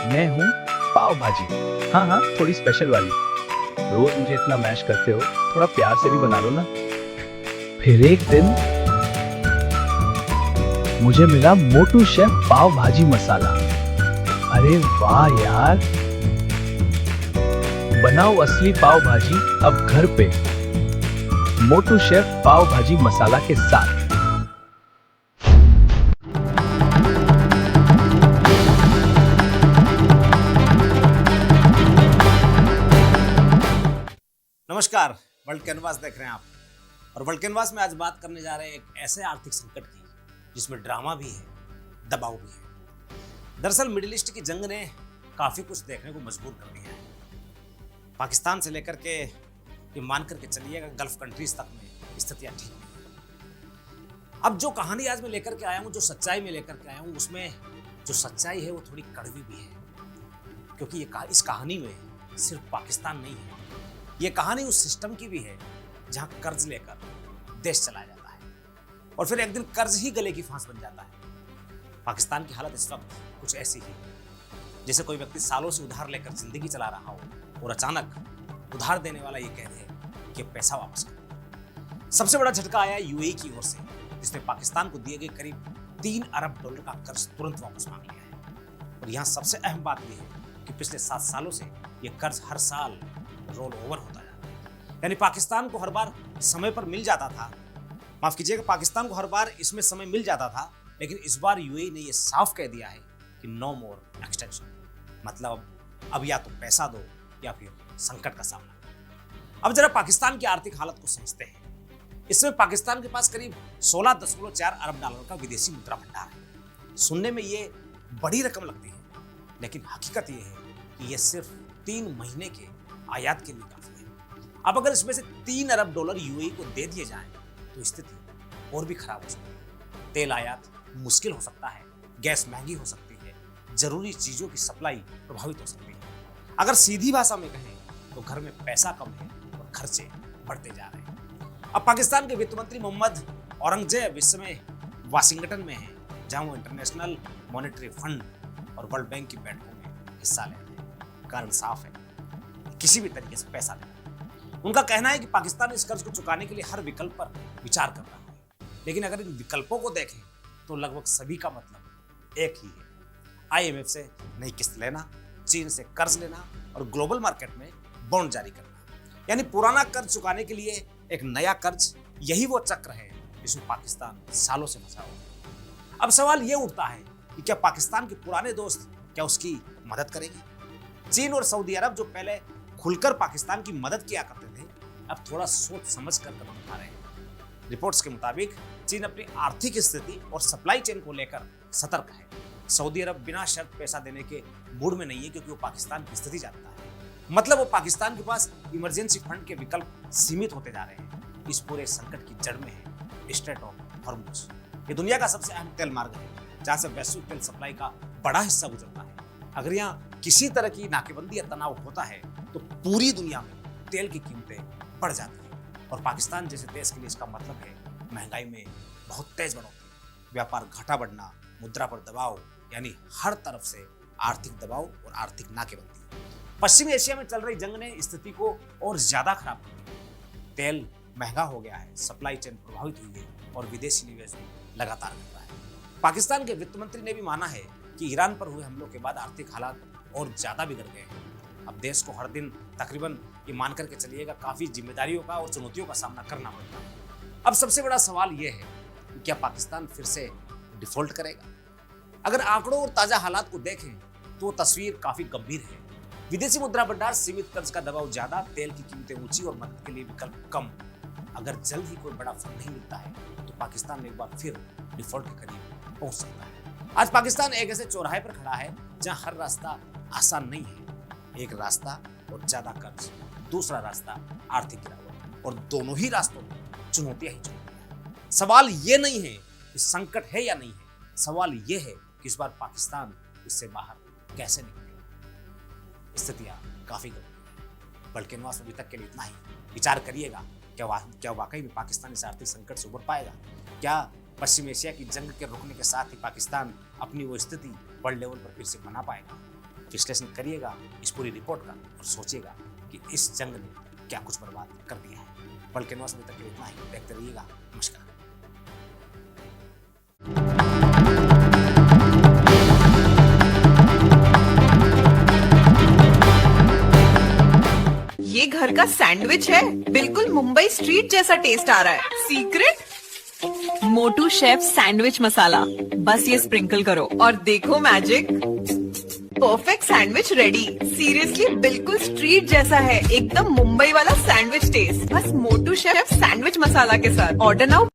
मैं हूँ पाव भाजी। हाँ हाँ, थोड़ी स्पेशल वाली। रोज मुझे इतना मैश करते हो, थोड़ा प्यार से भी बना लो ना। फिर एक दिन मुझे मिला मोटू शेफ पाव भाजी मसाला। अरे वाह यार, बनाओ असली पाव भाजी अब घर पे, मोटू शेफ पाव भाजी मसाला के साथ। नमस्कार। वर्ल्ड कैनवास देख रहे हैं आप, और वर्ल्ड कैनवास में आज बात करने जा रहे हैं एक ऐसे आर्थिक संकट की जिसमें ड्रामा भी है, दबाव भी है। दरअसल मिडिल ईस्ट की जंग ने काफी कुछ देखने को मजबूर कर दिया है। पाकिस्तान से लेकर के ये मान करके चलिएगा गल्फ कंट्रीज तक में स्थितियां ठीक नहीं है। अब जो कहानी आज मैं लेकर के आया हूँ, जो सच्चाई में लेकर के आया हूँ, उसमें जो सच्चाई है वो थोड़ी कड़वी भी है, क्योंकि इस कहानी में सिर्फ पाकिस्तान नहीं है, ये कहानी उस सिस्टम की भी है जहां कर्ज लेकर देश चलाया जाता है और फिर एक दिन कर्ज ही गले की फांस बन जाता है। पाकिस्तान की हालत इस वक्त कुछ ऐसी ही है जैसे कोई व्यक्ति सालों से उधार लेकर जिंदगी चला रहा हो और अचानक उधार देने वाला ये कह दे कि पैसा वापस करो। सबसे बड़ा झटका आया यूएई की ओर से, जिसने पाकिस्तान को दिए गए करीब 3 अरब डॉलर का कर्ज तुरंत वापस मांग लिया है। और यहाँ सबसे अहम बात यह है कि पिछले 7 सालों से यह कर्ज हर साल रोल ओवर होता है। यानी पाकिस्तान को हर बार समय पर मिल जाता था, माफ कीजिएगा, पाकिस्तान को हर बार इसमें समय मिल जाता था, लेकिन इस बार यूएई ने यह साफ कह दिया है कि नो मोर एक्सटेंशन। मतलब अब या तो पैसा दो या फिर संकट का सामना करो। अब जरा पाकिस्तान की आर्थिक हालत को समझते हैं। इसमें पाकिस्तान के पास करीब 16.4 अरब डॉलर का विदेशी मुद्रा भंडार है। सुनने में ये बड़ी रकम लगती है, लेकिन हकीकत यह है कि यह सिर्फ 3 महीने के आयात के लिए काफी है। अब अगर इसमें से 3 अरब डॉलर यूएई को दे दिए जाएं तो स्थिति और भी खराब हो सकती है। तेल आयात मुश्किल हो सकता है, गैस महंगी हो सकती है, जरूरी चीजों की सप्लाई प्रभावित हो सकती है। अगर सीधी भाषा में कहें तो घर में पैसा कम है और खर्चे बढ़ते जा रहे हैं। अब पाकिस्तान के वित्त मंत्री मोहम्मद औरंगजेब इस समय वाशिंगटन में हैं, जहां वो इंटरनेशनल मॉनेटरी फंड और वर्ल्ड बैंक की बैठकों में हिस्सा ले रहे हैं। कारण साफ है, किसी भी तरीके से पैसा देना। उनका कहना है कि पाकिस्तान इस कर्ज को चुकाने के लिए हर विकल्प पर विचार कर रहा है, लेकिन अगर इन विकल्पों को देखें तो लगभग सभी का मतलब एक ही है। आईएमएफ से नई किस्त लेना, चीन से कर्ज लेना और ग्लोबल मार्केट में बॉन्ड जारी करना। यानी पुराना कर्ज चुकाने के लिए एक नया कर्ज, यही वो चक्र है जिसमें पाकिस्तान सालों से फंसा हुआ है। अब सवाल ये उठता है कि क्या पाकिस्तान के पुराने दोस्त क्या उसकी मदद करेंगे? चीन और सऊदी अरब जो पहले खुलकर पाकिस्तान की मदद किया करते थे, अब थोड़ा सोच समझ कर कदम उठा रहे हैं। रिपोर्ट्स के मुताबिक चीन अपनी आर्थिक स्थिति और सप्लाई चेन को लेकर सतर्क है। सऊदी अरब बिना शर्त पैसा देने के मूड में नहीं है, क्योंकि वो पाकिस्तान की स्थिति जानता है। मतलब वो पाकिस्तान के पास इमरजेंसी फंड के विकल्प सीमित होते जा रहे हैं। इस पूरे संकट की जड़ में है स्ट्रेट ऑफ हॉर्मुज। ये दुनिया का सबसे अहम तेल मार्ग है, जहां से वैश्विक तेल सप्लाई का बड़ा हिस्सा गुजरता है। अगर यहाँ किसी तरह की नाकेबंदी या तनाव होता है तो पूरी दुनिया में तेल की कीमतें बढ़ जाती हैं, और पाकिस्तान जैसे देश के लिए इसका मतलब है महंगाई में बहुत तेज बढ़ोतरी, व्यापार घाटा बढ़ना, मुद्रा पर दबाव, यानी हर तरफ से आर्थिक दबाव और आर्थिक नाकेबंदी। पश्चिमी एशिया में चल रही जंग ने स्थिति को और ज्यादा खराब कर दिया। तेल महंगा हो गया है, सप्लाई चेन प्रभावित हुई है और विदेशी निवेश भी लगातार घट रहा है। पाकिस्तान के वित्त मंत्री ने भी माना है कि ईरान पर हुए हमलों के बाद आर्थिक हालात और ज्यादा बिगड़ गए हैं। अब देश को हर दिन तकरीबन ये मान करके चलिएगा काफी जिम्मेदारियों का और चुनौतियों का सामना करना पड़ता है। अब सबसे बड़ा सवाल ये है कि क्या पाकिस्तान फिर से डिफॉल्ट करेगा? अगर आंकड़ों और ताजा हालात को देखें तो तस्वीर काफी गंभीर है। विदेशी मुद्रा भंडार, सीमित कर्ज का दबाव ज्यादा, तेल की कीमतें ऊंची और मदद के लिए विकल्प कम। अगर जल्द ही कोई बड़ा फंड नहीं मिलता है तो पाकिस्तान एक बार फिर डिफॉल्ट के करीब पहुंच सकता है। आज पाकिस्तान एक ऐसे चौराहे पर खड़ा है जहां हर रास्ता आसान नहीं है। एक रास्ता और ज्यादा कर्ज, दूसरा रास्ता आर्थिक गिरावट, और दोनों ही रास्तों में चुनौतियां ही चुनौतियां। सवाल ये नहीं है कि संकट है या नहीं है, सवाल ये है कि इस बार पाकिस्तान इससे बाहर कैसे निकलेगा। स्थितियां काफी गंभीर है। वर्ल्ड कैनवास अभी तक के लिए इतना ही। विचार करिएगा, क्या वाकई में पाकिस्तान इस आर्थिक संकट से उबर पाएगा? क्या पश्चिम एशिया की जंग के रुकने के साथ ही पाकिस्तान अपनी वो स्थिति वर्ल्ड लेवल पर फिर से बना पाएगा? विश्लेषण करिएगा इस पूरी रिपोर्ट का और सोचिएगा कि इस जंग ने क्या कुछ बर्बाद कर दिया है। वर्ल्ड कैनवास में तक के लिए इतना ही। देखते रहिएगा। नमस्कार। ये घर का सैंडविच है, बिल्कुल मुंबई स्ट्रीट जैसा टेस्ट आ रहा है। सीक्रेट? मोटू शेफ सैंडविच मसाला, बस ये स्प्रिंकल करो और देखो magic, perfect sandwich ready. Seriously बिल्कुल स्ट्रीट जैसा है, एकदम मुंबई वाला सैंडविच टेस्ट, बस मोटू शेफ सैंडविच मसाला के साथ। Order now.